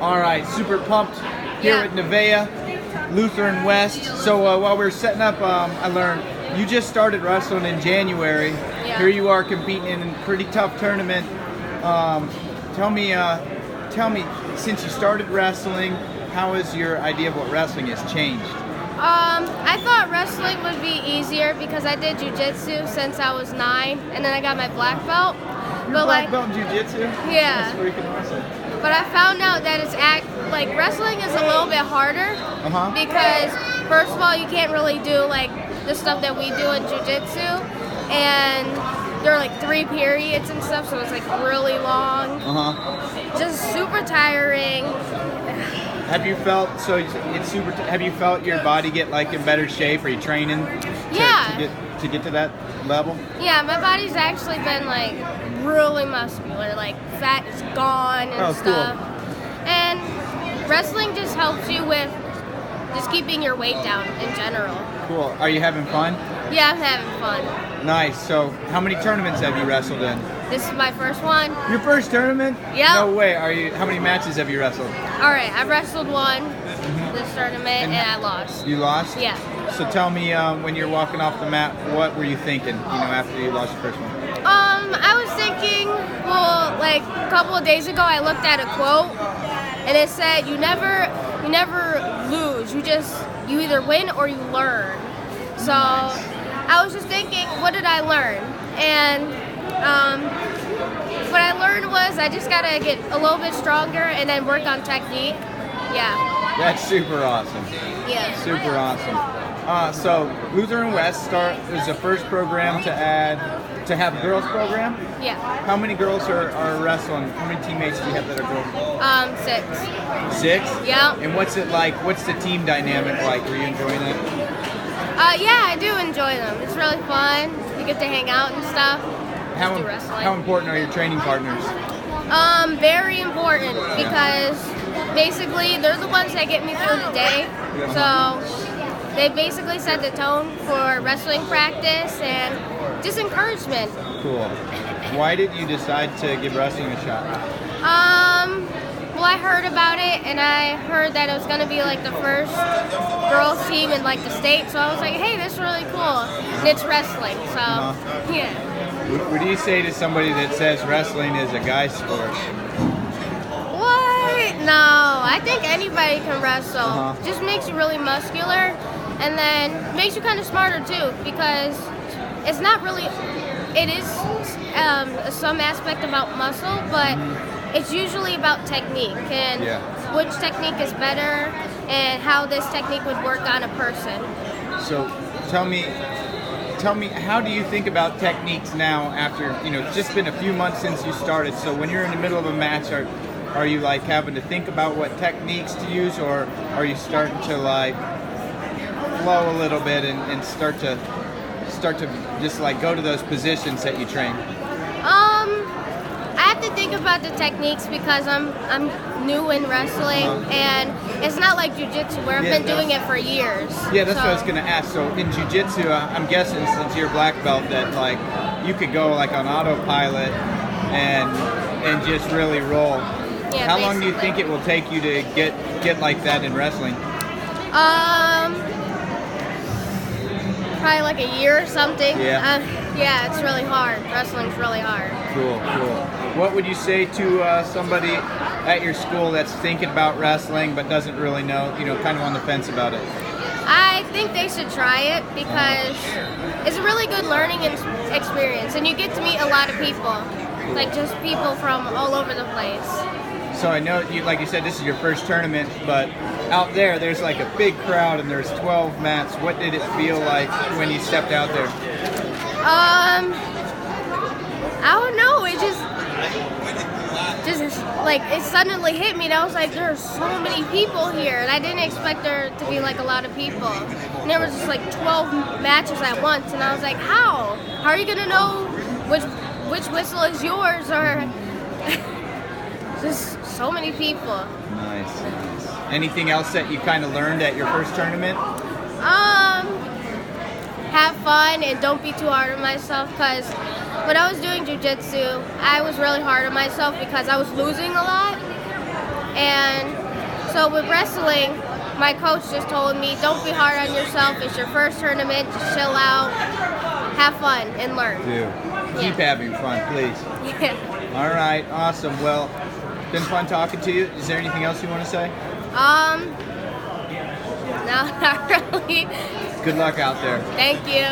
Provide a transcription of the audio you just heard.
All right, super pumped here Yeah. at Nevaeh, Lutheran West. So while we were setting up, I learned you just started wrestling in January. Yeah. Here you are competing in a pretty tough tournament. Tell me, since you started wrestling, how has your idea of what wrestling has changed? I thought wrestling would be easier because I did jujitsu since I was 9, and then I got my black belt. You're black belt in jiu-jitsu? Yeah. That's freaking awesome. But I found out that wrestling is a little bit harder because first of all, you can't really do like the stuff that we do in jiu-jitsu, and there are like 3 periods and stuff, so it's like really long. Just super tiring. Have you felt have you felt your body get like in better shape? Are you training to get to that level? Yeah, my body's actually been like really muscular, like fat is gone and stuff. Cool. And wrestling just helps you with just keeping your weight down in general. Cool. Are you having fun? Yeah, I'm having fun. Nice. So, how many tournaments have you wrestled in? This is my first one. Your first tournament? Yeah. No way. How many matches have you wrestled? All right, I wrestled one this tournament and I lost. You lost? Yeah. So tell me, when you're walking off the mat, what were you thinking? After you lost your first one. I was thinking, well, like a couple of days ago, I looked at a quote, and it said, "You never lose. You either win or you learn." So I was just thinking, what did I learn? And what I learned was I just gotta get a little bit stronger and then work on technique. Yeah. That's super awesome. Yeah. Super awesome. So Lutheran West is the first program to have a girls program. Yeah. How many girls are wrestling? How many teammates do you have that are girls? 6. 6? Yeah. And what's it like? What's the team dynamic like? Are you enjoying it? Yeah, I do enjoy them. It's really fun. You get to hang out and stuff. Do wrestling. How important are your training partners? Very important because basically they're the ones that get me through the day. So they basically set the tone for wrestling practice and just encouragement. Cool. Why did you decide to give wrestling a shot? Well, I heard about it, and I heard that it was going to be like the first girls team in like the state, so I was like, hey, this is really cool. And it's wrestling, so yeah. What do you say to somebody that says wrestling is a guy's sport? What? No, I think anybody can wrestle. Just makes you really muscular, and then makes you kind of smarter too, because it's not really, it is some aspect about muscle, but it's usually about technique and which technique is better and how this technique would work on a person. So tell me, how do you think about techniques now after, it's just been a few months since you started? So when you're in the middle of a match, are you like having to think about what techniques to use, or are you starting to like flow a little bit and start to just like go to those positions that you train? I have to think about the techniques because I'm new in wrestling, and it's not like jiu-jitsu where I've been doing it for years. Yeah, that's what I was going to ask. So in jiu-jitsu, I'm guessing since you're black belt that like you could go like on autopilot and just really roll. Yeah, How long do you think it will take you to get like that in wrestling? Probably like a year or something. Yeah. It's really hard. Wrestling's really hard. Cool. What would you say to somebody at your school that's thinking about wrestling but doesn't really know, kind of on the fence about it? I think they should try it because it's a really good learning experience, and you get to meet a lot of people, like just people from all over the place. So I know, like you said, this is your first tournament, but out there's like a big crowd and there's 12 mats. What did it feel like when you stepped out there? I don't know. It just like it suddenly hit me, and I was like, there are so many people here, and I didn't expect there to be like a lot of people. And there was just like 12 matches at once, and I was like, how are you gonna know which whistle is yours, or just so many people. Nice. Anything else that you kind of learned at your first tournament? Have fun and don't be too hard on myself, because when I was doing jiu-jitsu, I was really hard on myself because I was losing a lot. And so with wrestling, my coach just told me, don't be hard on yourself. It's your first tournament. Just chill out, have fun, and learn. Keep having fun, please. Yeah. All right, awesome. Well, it's been fun talking to you. Is there anything else you want to say? No, not really. Good luck out there. Thank you.